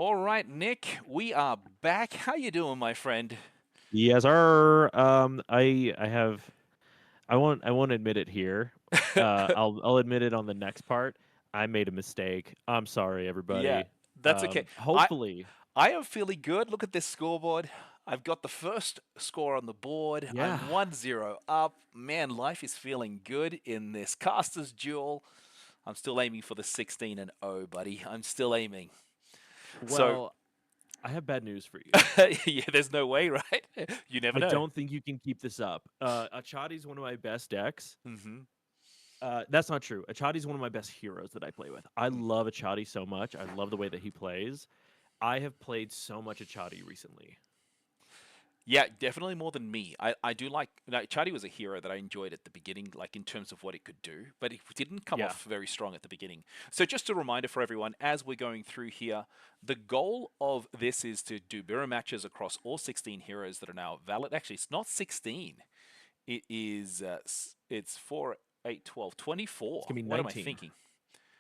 All right, Nick, we are back. How you doing, my friend? Yes, sir. I won't admit it here. I'll admit it on the next part. I made a mistake. I'm sorry, Yeah, everybody. that's okay. I Hopefully, I am feeling good. Look at this scoreboard. I've got the first score on the board. yeah. I'm 1-0 up. Man, life is feeling good in this casters duel. I'm still aiming for the 16 and 0, buddy. I'm still aiming. So, Well, I have bad news for you. yeah, there's no way, right? You never I know. don't think you can keep this up. Achadi's one of my best decks. hmm That's not true. Achadi's one of my best heroes that I play with. I love Achadi so much. I love the way that he plays. I have played so much Achadi recently. Yeah, definitely more than me. I do like Charlie was a hero that I enjoyed at the beginning, like in terms of what it could do, but it didn't come Yeah. off very strong at the beginning. So just a reminder for everyone, as we're going through here, the goal of this is to do mirror matches across all 16 heroes that are now valid. Actually, it's not 16. It is it's 4, 8, 12, It's 24. gonna be What am I 19. thinking?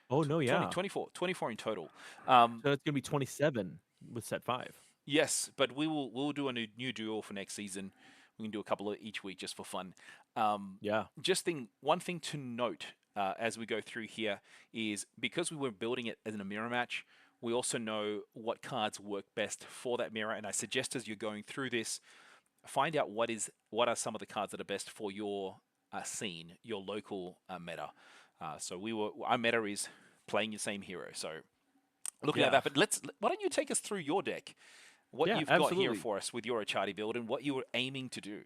Oh no, 20, yeah. 24, 24 in total. Um, So it's gonna be 27 with set 5. Yes, but we'll do a new duel for next season. We can do a couple of each week just for fun. Yeah. One thing to note as we go through here is because we were building it as in a mirror match, we also know what cards work best for that mirror. And I suggest as you're going through this, find out what are some of the cards that are best for your scene, your local meta. So our meta is playing your same hero. So looking at Yeah. that, but why don't you take us through your deck? What Yeah, you've got here absolutely. for us with your Achati build and what you were aiming to do.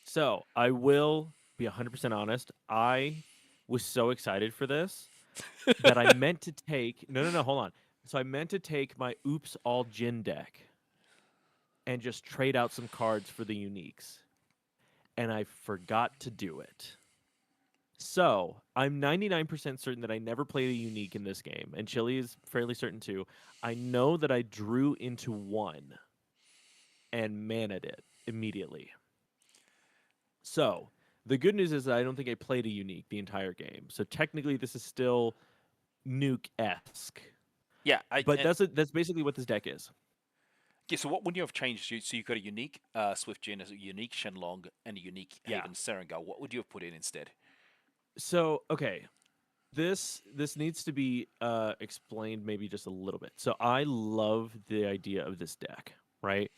So I will be 100% honest. I was so excited for this that I meant to take. No, no, no, hold on. So I meant to take my Oops All Jin deck and just trade out some cards for the uniques. And I forgot to do it. So I'm 99% certain that I never played a unique in this game. And Chili is fairly certain too. I know that I drew into one and maned it immediately. So the good news is that I don't think I played a unique the entire game. So technically, this is still nuke esque. Yeah, But that's basically what this deck is. yeah. So what would you have changed? So you've got a unique Swift Gen, a unique Shenlong, and a unique Yeah. Haven Serengar. What would you have put in instead? So okay, this needs to be explained maybe just a little bit. So I love the idea of this deck, right?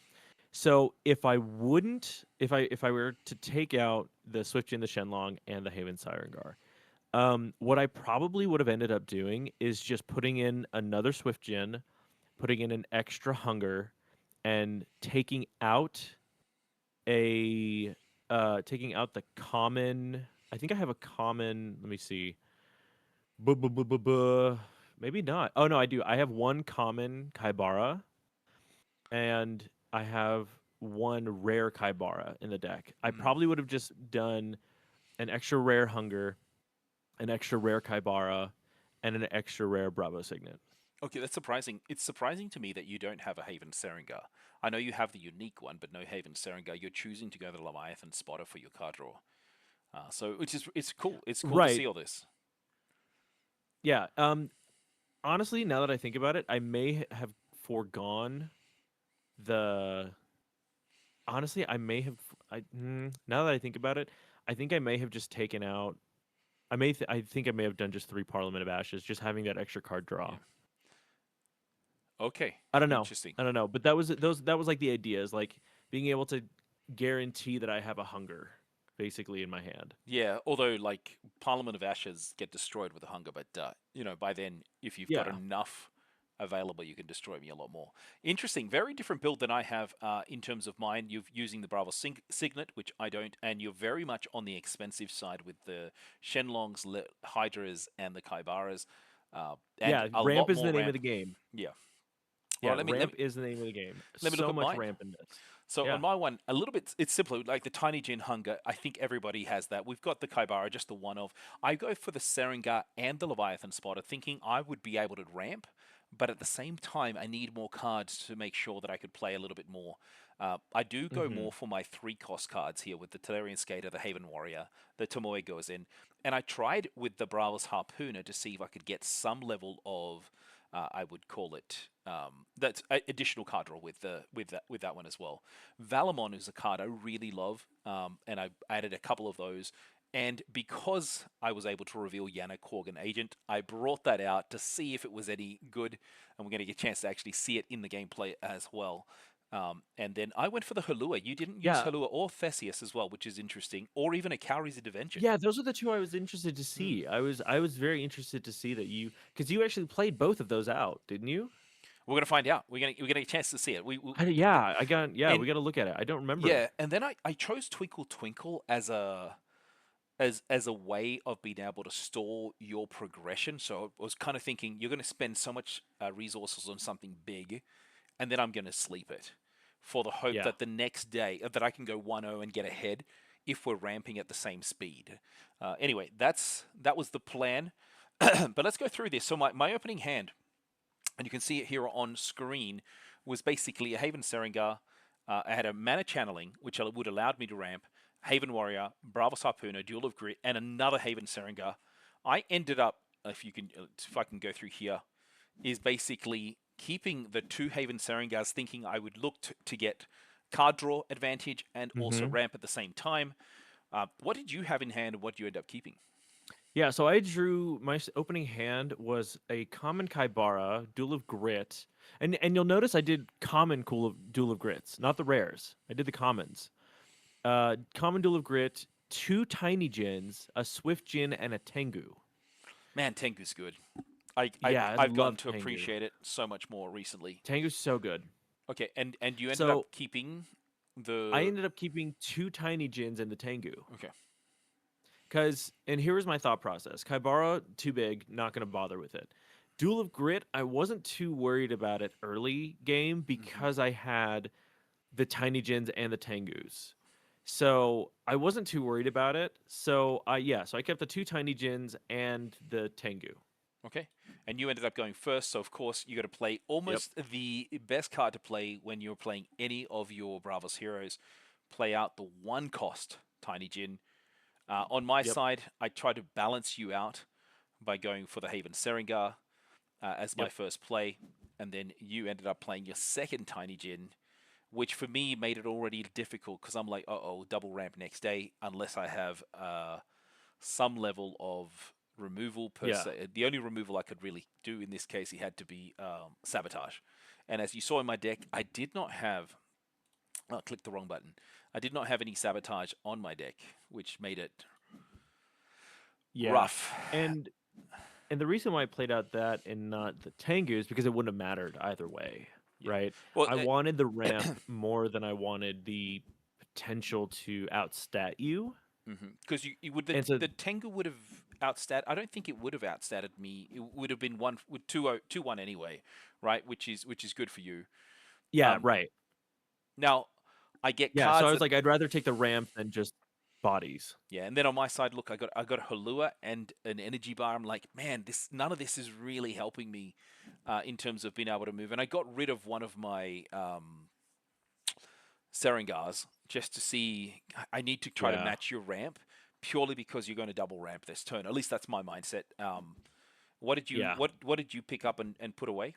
So if I were to take out the Swift the Shenlong, and the Haven Sirengar, what I probably would have ended up doing is just putting in another Swift putting in an extra Hunger, and a taking out the common. I think I have a common. Let me see. Buh. Maybe not. Oh no, I do. I have one common Kaibara, and I have one rare Kaibara in the deck. I Mm. probably would have just done an extra rare Hunger, an extra rare Kaibara, and an extra rare Bravo Signet. Okay, that's surprising. It's surprising to me that you don't have a Haven Serengar. I know you have the unique one, but no Haven Serengar. You're choosing to go the Leviathan Spotter for your card draw. So which is it's cool. It's cool to Right. see all this. Yeah. Honestly, now that I think about it, I may have foregone the. Honestly, I may have. Now that I think about it, I think I may have just taken out. I think I may have done just 3 Parliament of Ashes, just having that extra card draw. Yeah. Okay. I don't know. Interesting. I don't know. But that was like the idea, is like being able to guarantee that I have a Hunger basically in my hand. Yeah, although like Parliament of Ashes get destroyed with a hunger, but by then if you've got Yeah. enough available, you can destroy me a lot more. Interesting, very different build than I have in terms of mine. You're using the Bravo Signet, which I don't, and you're very much on the expensive side with the Shenlongs, Hydras, and the Kaibaras, and Yeah, a ramp lot is more the name of ramp. the game. Yeah. All Yeah, right, ramp is the name of the game. let me look So at much mine. ramp in this. So on Yeah. my one, a little bit, it's simpler, like the Tiny Gin Hunger. I think everybody has that. We've got the Kaibara, just the one of. I go for the Serengar and the Leviathan Spotter, thinking I would be able to ramp, but at the same time, I need more cards to make sure that I could play a little bit more. I do go Hmm. more for my 3 cost cards here with the Tellurian Skater, the Haven Warrior, the Tomoe goes in, and I tried with the Bravos Harpooner to see if I could get some level of, I would call it, that's additional card draw with that one as well. Valamon is a card I really love, and I added a couple of those. And because I was able to reveal Yana Korgan Agent, I brought that out to see if it was any good, and we're going to get a chance to actually see it in the gameplay as well. And then I went for the Halua. You didn't use Yeah, Halua or Theseus as well, which is interesting, or even a Cowrie's Intervention. yeah, those are the two I was interested to Hmm. see. I was very interested to see that because you actually played both of those out, didn't you? We're going to find out. We're going to get a chance to see it. Yeah, we And got to look at it. I don't remember. yeah, and then I chose Twinkle Twinkle as a way of being able to store your progression. So I was kind of thinking you're going to spend so much resources on something big, and then I'm going to sleep it for the hope Yeah. that the next day that I can go 1-0 and get ahead if we're ramping at the same speed. Anyway, that was the plan. But let's go through this. So my opening hand, and you can see it here on screen, was basically a Haven Serengar. I had a Mana Channeling, which would allowed me to ramp, Haven Warrior, Bravos Harpooner, Duel of Grit, and another Haven Serengar. I ended up, if I can go through here, is basically keeping the 2 Haven Serengars, thinking I would look to get card draw advantage and also Hmm. ramp at the same time. What did you have in hand, and what did you end up keeping? Yeah, so I drew my opening hand was a common Kaibara, Duel of Grit, and you'll notice I did common Duel of Grits, not the rares. I did the commons. Common Duel of Grit, 2 Tiny Jins, a Swift Jin, and a Tengu. Man, Tengu's good. I, I Yeah, I I've gotten love to Tengu. appreciate it so much more recently. Tengu's so good. Okay, and you ended up So keeping I the ended up keeping 2 Tiny Jins in the Tengu. okay. And here was my thought process. Kaibara, too big, not going to bother with it. Duel of Grit, I wasn't too worried about it early game Hmm. because I had the Tiny Jins and the Tengus. So I wasn't too worried about it. So I kept the 2 Tiny Jins and the Tengu. Okay, and you ended up going first, so of course you got to play Yep. almost the best card to play when you're playing any of your Bravos heroes. Play out the 1 cost Tiny Jin. On my Yep. side, I tried to balance you out by going for the Haven Serengar as my Yep. first play, and then you ended up playing your second Tiny Jin, which for me made it already difficult because I'm like, oh, double ramp next day unless I have some level of removal per Yeah. se. The only removal I could really do in this case, he had to be sabotage. And as you saw in my deck, I did not have. I clicked the wrong button. I did not have any sabotage on my deck, which made it Yeah. rough. And and the reason why I played out that and not the Tengu is because it wouldn't have mattered either way, Yeah. right? Well, I wanted the ramp more than I wanted the potential to outstat you. because you would And so the Tengu would have outstat. I don't think it would have outstatted me. It would have been one with 2-1 anyway, right? Which is good for you. yeah, Um, right. Now I get Yeah, so I cards was that like I'd rather take the ramp than just bodies. yeah, and then on my side, look, I got a Halua and an energy bar. I'm like, man, this none of this is really helping me in terms of being able to move. And I got rid of one of my Serengars just to see. I need to try to Yeah. match your ramp purely because you're going to double ramp this turn. At least that's my mindset. What did you Yeah. what did you pick up and put away?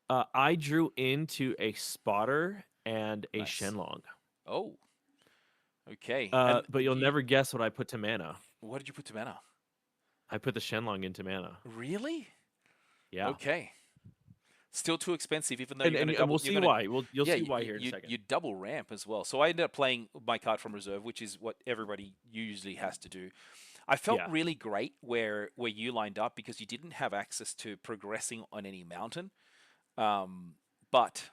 I drew into a spotter and a Nice. Shenlong. Oh, okay. And But you'll you, never guess what I put to mana. what did you put to mana? I put the Shenlong into mana. Really? Yeah. Okay. Still too expensive, even though And you're going and, to and double. we'll You're see going to, why. You'll yeah, see why here in a second. you double ramp as well. So I ended up playing my card from reserve, which is what everybody usually has to do. I felt Yeah. really great where you lined up because you didn't have access to progressing on any mountain, but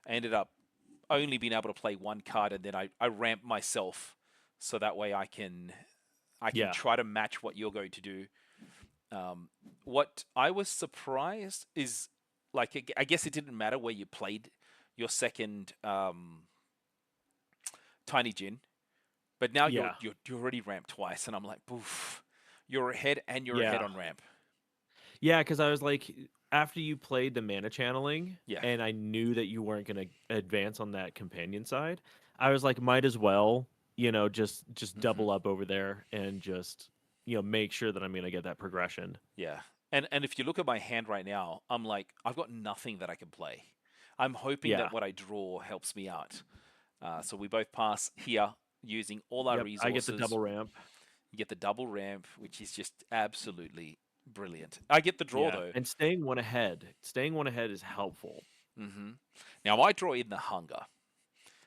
I ended up only being able to play one card, and then I ramp myself so that way I can Yeah. try to match what you're going to do. What I was surprised is, like, I guess it didn't matter where you played your second Tiny Jin, but now you're Yeah. you're you're already ramped twice, and I'm like, poof, you're ahead and you're ahead Yeah. on ramp. Yeah, because I was like, after you played the mana channeling, Yeah. and I knew that you weren't going to advance on that companion side, I was like, might as well, just Hmm. double up over there and just make sure that I'm going to get that progression. Yeah. And if you look at my hand right now, I'm like, I've got nothing that I can play. I'm hoping Yeah. that what I draw helps me out. So we both pass here using all our Yep. I get the resources. double ramp. You get the double ramp, which is just absolutely brilliant. I get the draw Yeah. though. And staying one ahead. Staying one ahead is helpful. Hmm. Now I draw in the hunger.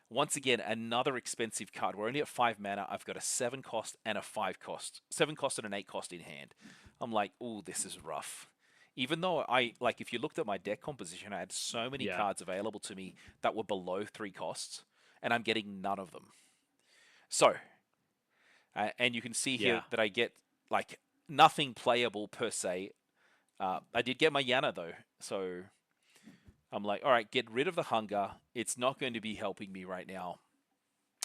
Once again, another expensive card. We're only at 5 mana. I've got a 7 cost and a 5 cost. 7 cost and an 8 cost in hand. I'm like, ooh, this is rough. Even though if you looked at my deck composition, I had so many Yeah. cards available to me that were below 3 costs, and I'm getting none of them. So, and you can see here Yeah. that I get like nothing playable per se. I did get my Yana though, so I'm like, all right, get rid of the hunger. It's not going to be helping me right now,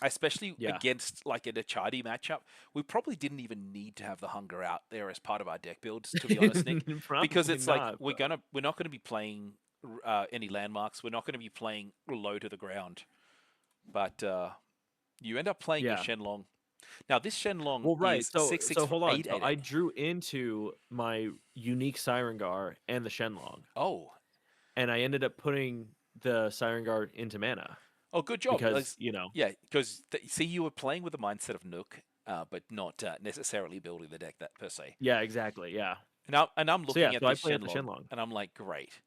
especially Yeah. against like an Atsadi matchup. We probably didn't even need to have the hunger out there as part of our deck builds, to be honest, Nick, because Probably it's like not. we're not gonna be playing any landmarks. We're not going to be playing low to the ground, but you end up playing your Yeah. Shenlong. Now this Shenlong Well, right. is So six six so for hold on. eight So eight I eight. drew into my unique Sirengar and the Shenlong, Oh, and I ended up putting the Sirengar into mana oh, good job. because, you know, Yeah, because see, you were playing with the mindset of Nook, but not necessarily building the deck that per se. yeah, exactly. Yeah. And I'm So yeah, looking at so I this played at the Shenlong, Shenlong. and I'm like, great.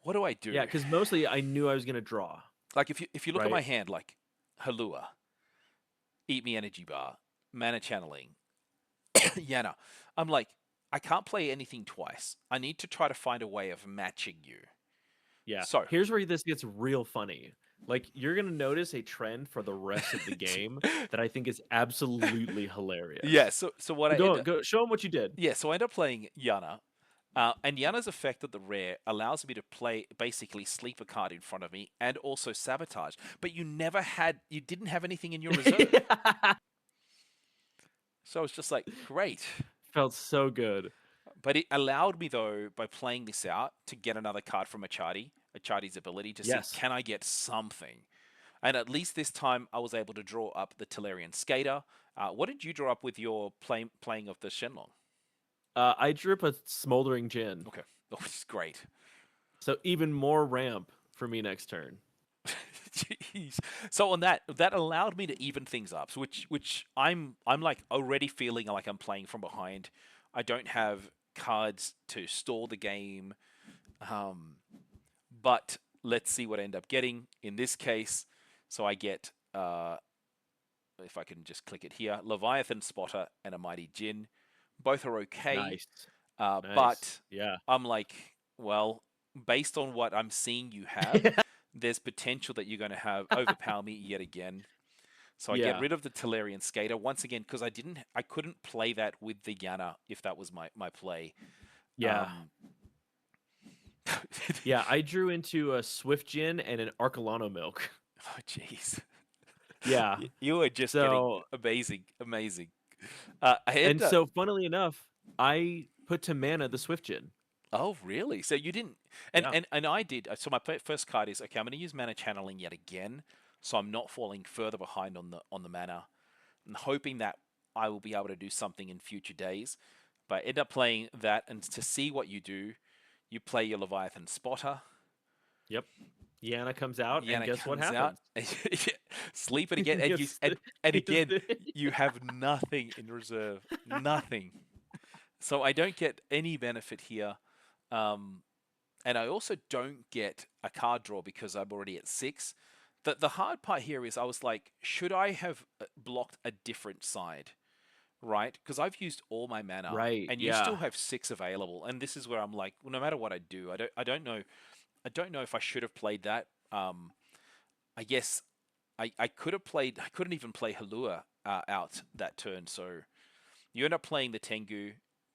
What do I Yeah, do? because mostly I knew I was gonna draw, Like if you look at my right? hand, like Halua, Eat Me Energy Bar, Mana Channeling, Yana, I'm like, I can't play anything twice. I need to try to find a way of matching you. Yeah. So, Here's where this gets real funny. Like you're gonna notice a trend for the rest of the game that I think is absolutely yeah. hilarious. So what I So end up, go show them what you did. yeah. So I end up playing Yana, and Yana's effect at the rare allows me to play basically sleep a card in front of me and also sabotage. But you didn't have anything in your reserve. So it's just like, great. Felt so good. But it allowed me, though, by playing this out, to get another card from Achadi's ability to see, Yes. can I get something? And at least this time, I was able to draw up the Tellurian Skater. What did you draw up with your playing of the Shenlong? I drew up a smoldering gin. Okay. Oh, which is great. So even more ramp for me next turn. Jeez. So on that allowed me to even things up, so which I'm like already feeling like I'm playing from behind. I don't have cards to stall the game, um, but let's see what I end up getting in this case. So I get if I can just click it here, Leviathan Spotter and a Mighty Jin. Both are okay, Nice. Nice. but Yeah. I'm like, well, based on what I'm seeing you have, there's potential that you're going to have overpower me yet again. So I get Yeah. rid of the Tellurian Skater once again because I couldn't play that with the Yana if that was my play. Yeah. Um, Yeah. I drew into a Swift Gin and an Arcolano Milk. oh jeez, Yeah. you are just getting So amazing, amazing. I and had so funnily enough, I put to mana the Swift Gin. oh really? So you didn't Yeah. and I did. So my first card is okay. I'm going to use mana channeling yet again, so I'm not falling further behind on the mana. I'm hoping that I will be able to do something in future days. But I end up playing that, and to see what you do, you play your Leviathan Spotter. Yep. Yana comes out, and Yana guess what comes out, happens? sleep it again, and you Yes, and yes, again you have nothing in reserve, nothing. So I don't get any benefit here, um, and I also don't get a card draw because I'm already at 6. The hard part here is I was like, should I have blocked a different side? Right? Because I've used all my mana, right. and you still Yeah. have 6 available. And this is where I'm like, well, no matter what I do, I don't know if I should have played that. I guess I could have played. I couldn't even play Halua out that turn. So you end up playing the Tengu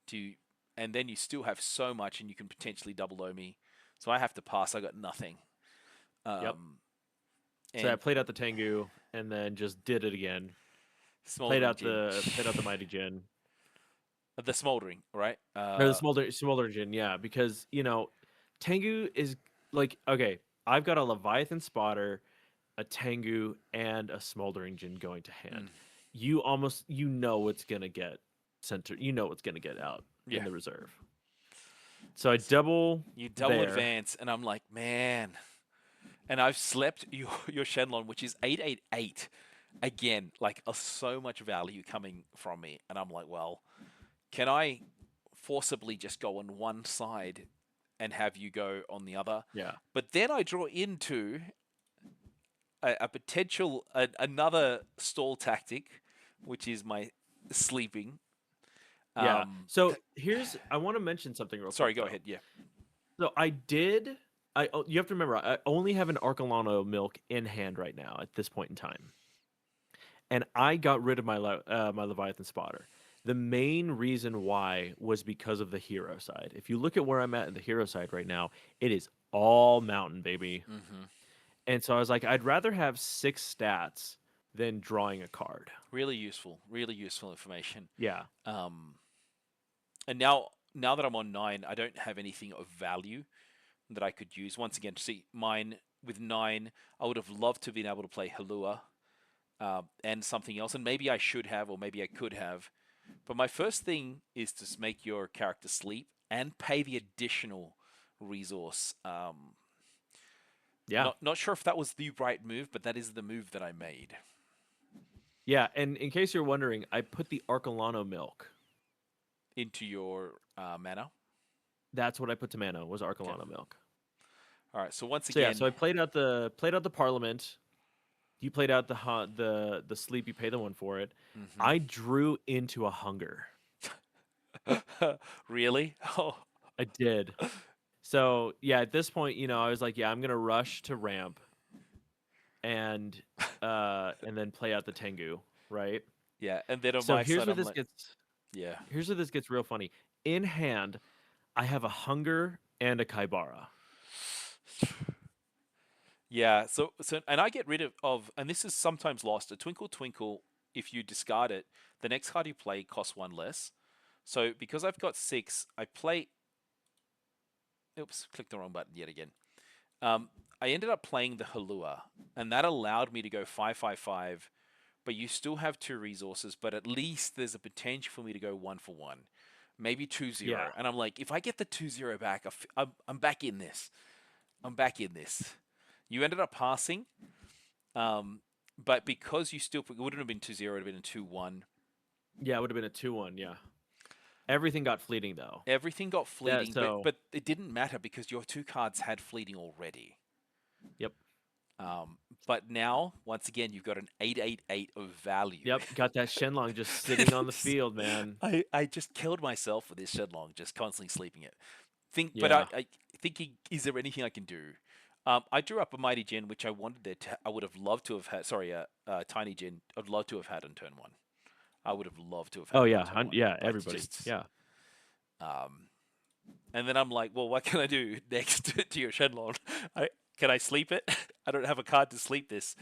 to, and then you still have so much, and you can potentially double O me. So I have to pass. I got nothing. Yep. Um, So I and played out the Tengu and then just did it again. Smoldering Gin. Played out the Mighty Jin. The smoldering, right? No, the Smolder Djinn, yeah, because Tengu is like okay. I've got a Leviathan Spotter, a Tengu, and a Smoldering Djinn going to mm, hand. What's gonna get center. You know what's gonna get out in yeah. the reserve. So I double You double there. advance, and I'm like, man. And I've slept your Shenlong, which is 888. Again, like so much value coming from me, and I'm like, well, can I forcibly just go on one side and have you go on the other? Yeah, But then I draw into a potential another stall tactic, which is my sleeping. yeah. Um, So I want to mention something real Sorry, quick go though. ahead. Yeah. So you have to remember, I only have an Arcolano milk in hand right now at this point in time, and I got rid of my Leviathan Spotter. The main reason why was because of the hero side. If you look at where I'm at in the hero side right now, it is all mountain, baby. hmm And so I was like, I'd rather have 6 stats than drawing a card. Really useful information. Yeah, Um, and now that I'm on 9, I don't have anything of value that I could use. Once again, see mine with 9, I would have loved to have been able to play Halua and something else, and maybe I should have, or maybe I could have. But my first thing is to make your character sleep and pay the additional resource. yeah, Not sure if that was the right move, but that is the move that I made yeah. And in case you're wondering, I put the Arcolano milk. into your mana. That's what I put to mana was Okay. Arcolano milk. All right. So once So yeah, so again, I played out the Parliament. You played out the sleep. You pay the one for it. mhm. I drew into a hunger. Really? Oh, I did. So yeah, at this point, I was like, yeah, I'm gonna rush to ramp and then play out the Tengu, right? yeah. And then on So my side, I'm like, yeah. here's where this gets real funny. In hand, I have a hunger and a Kaibara. Yeah, and I get rid of and this is sometimes lost. A Twinkle Twinkle, if you discard it, the next card you play costs 1 less. So because I've got 6, I play. Oops, clicked the wrong button yet again. I ended up playing the Halua, and that allowed me to go 5/5/5. But you still have 2 resources, but at least there's a potential for me to go 1 for 1, maybe 2-0. Yeah, And I'm like, if I get the 2-0 back, I'm back in this. I'm back in this. You ended up passing, but because it wouldn't have been 2-0, it would have been a 2-1. yeah, it would have been a 2-1. Yeah, everything got fleeting though. Everything got That fleeting, but so but it didn't matter because your 2 cards had fleeting already. Yep, But now, once again, you've got an 888 of value. yep, got that Shenlong just sitting on the field, man. I just killed myself with this Shenlong, just constantly sleeping it. But Yeah. I thinking, is there anything I can do? I drew up a Mighty Jin, which I wanted I would have loved to have had. Sorry, Tiny Jin. I'd love to have had on turn 1. I would have loved to have Oh had it on yeah, turn 1. yeah, Like everybody. just, Yeah. um, and then I'm like, well, what can I do next to your Shenlong? Can I sleep it? I don't have a card to sleep this.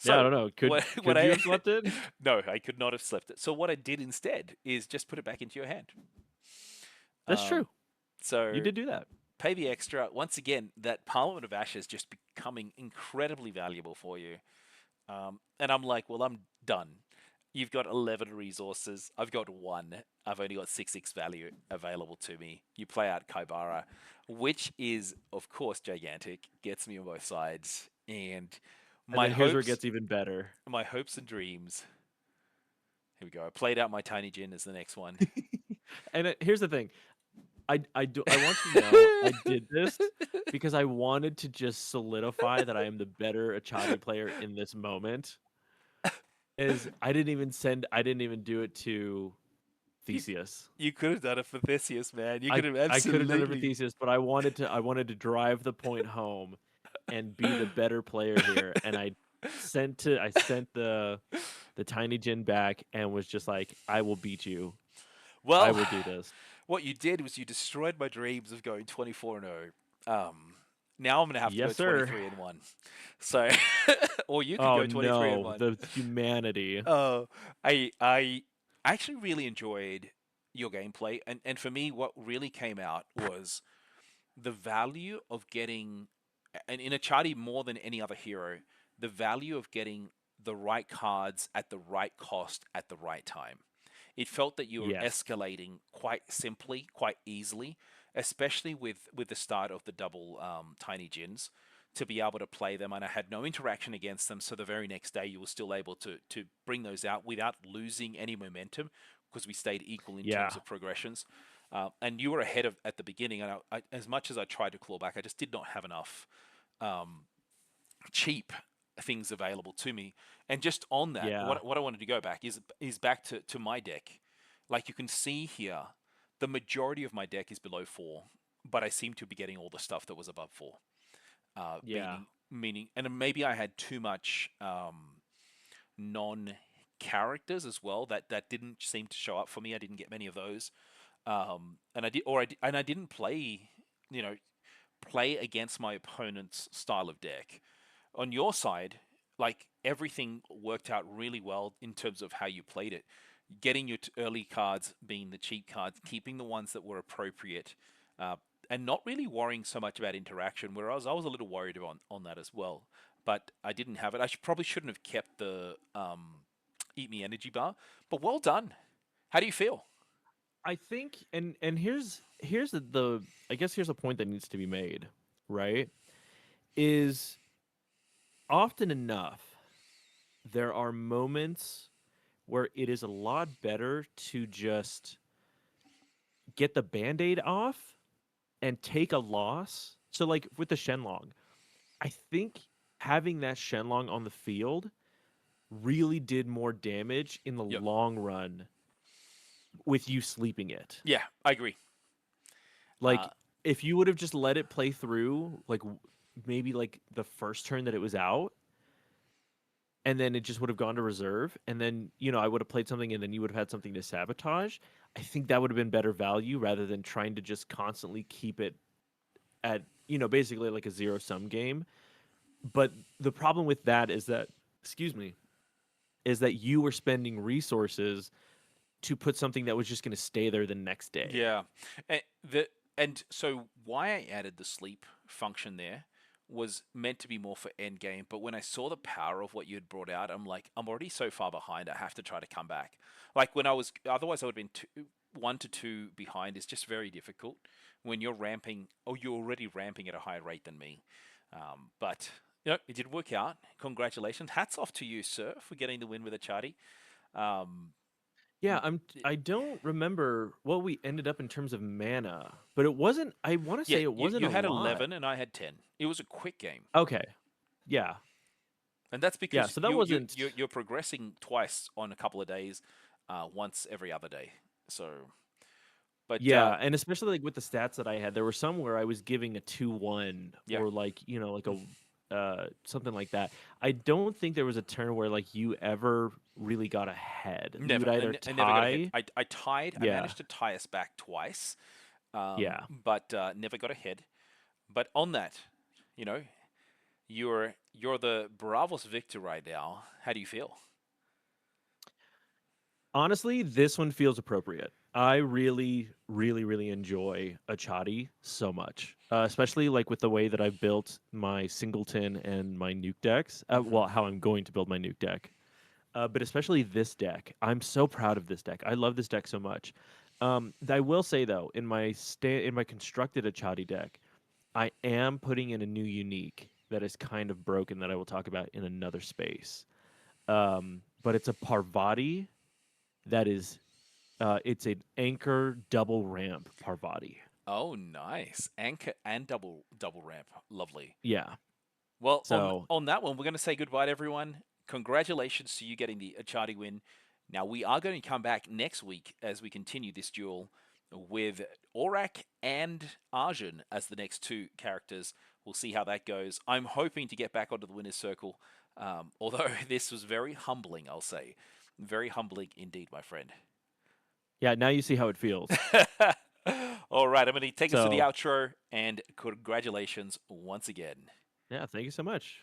Yeah, I So don't know. Could what could you I have slept it? no, I could not have slept it. So what I did instead is just put it back into your hand. That's Um, true. You so did do that. pay the extra. Once again, that Parliament of Ashes just becoming incredibly valuable for you. And I'm like, well, I'm done. You've got 11 resources. I've got 1. I've only got 6 value available to me. You play out Kaibara, which is, of course, gigantic. Gets me on both sides. And And my then here's where it hopes, gets even better. my hopes and dreams. Here we go. I played out my Tiny Jin as the next one. And here's the thing. I want you to know I did this because I wanted to just solidify that I am the better Atsadi player in this moment. Is I didn't even do it to you, Theseus. you could have done it for Theseus, man. You could have I could have done it for absolutely. Theseus, but I wanted to drive the point home and be the better player here. And I sent the Tiny Jin back and was just like, I will beat you. I Well, will do this. what you did was you destroyed my dreams of going 24-0. Now I'm gonna have to go Yes, sir. 23-1. So, or you could Oh go 23 and no, one. the humanity. I actually really enjoyed your gameplay, and for me, what really came out was the value of getting, and in Achati more than any other hero, the value of getting the right cards at the right cost at the right time. It felt that you were Yes. escalating quite simply, quite easily, especially with the start of the double tiny gins, to be able to play them. And I had no interaction against them, so the very next day you were still able to bring those out without losing any momentum because we stayed equal in Yeah. terms of progressions. And you were ahead of at the beginning, and as much as I tried to claw back, I just did not have enough um, cheap things available to me. And just on that, Yeah. what I wanted to go back is back to my deck. Like you can see here, the majority of my deck is below 4, but I seem to be getting all the stuff that was above 4. Yeah. Meaning, and maybe I had too much non characters as well that didn't seem to show up for me. I didn't get many of those, and I didn't play, you know, play against my opponent's style of deck. On your side, like everything worked out really well in terms of how you played it. Getting your early cards being the cheap cards, keeping the ones that were appropriate, uh, and not really worrying so much about interaction. Whereas I was a little worried on that as well, but I didn't have it. Probably shouldn't have kept the Eat Me Energy Bar, but well done. How do you feel? I think, and here's the I guess here's a point that needs to be made, right? Is often enough there are moments where it is a lot better to just get the band-aid off and take a loss. So like with the Shenlong, I think having that Shenlong on the field really did more damage in the Yep. long run with you sleeping it. Yeah, I agree. Uh, Like if you would have just let it play through, like maybe like the first turn that it was out, and then it just would have gone to reserve, and then I would have played something, and then you would have had something to sabotage. I think that would have been better value rather than trying to just constantly keep it at basically like a zero sum game. But the problem with that is that, excuse me, is that you were spending resources to put something that was just going to stay there the next day. Yeah, and and so why I added the sleep function there was meant to be more for end game. But when I saw the power of what you had brought out, I'm like, I'm already so far behind. I have to try to come back. Like when I was, otherwise I would have been 1 to 2 behind. Is just very difficult when you're ramping, or you're already ramping at a higher rate than me. But it did work out. Congratulations. Hats off to you, sir, for getting the win with a charty. Um, Yeah, I don't remember what we ended up in terms of mana, but it wasn't I want to Yeah, say it wasn't you a had lot. 11 and I had 10. It was a quick game. Okay. Yeah. And that's Yeah, because so that wasn't you're progressing twice on a couple of days, once every other day. So, but yeah, and especially like with the stats that I had, there were some where I was giving a 2-1 yeah, or like, like a something like that. I don't think there was a turn where like you ever really got ahead. We never. would either I never got ahead. tie. I tied. I Yeah. managed to tie us back twice, Yeah. but never got ahead. But on that, you know, you're the Bravos victor right now. How do you feel? Honestly, this one feels appropriate. I really, really, really enjoy Achati so much, especially like with the way that I've built my singleton and my nuke decks. Well, how I'm going to build my nuke deck, but especially this deck. I'm so proud of this deck. I love this deck so much. I will say though, in my constructed Achati deck, I am putting in a new unique that is kind of broken that I will talk about in another space. But it's a Parvati that is it's an anchor double ramp Parvati. Oh, nice. Anchor and double ramp. Lovely. Yeah. Well, So on that one, we're going to say goodbye to everyone. Congratulations to you getting the Achati win. Now we are going to come back next week as we continue this duel with Aurak and Arjun as the next two characters. We'll see how that goes. I'm hoping to get back onto the winner's circle, although this was very humbling, I'll say. Very humbling indeed, my friend. yeah, now you see how it feels. All right, I'm going to take us to the So outro, and congratulations once again. yeah, thank you so much.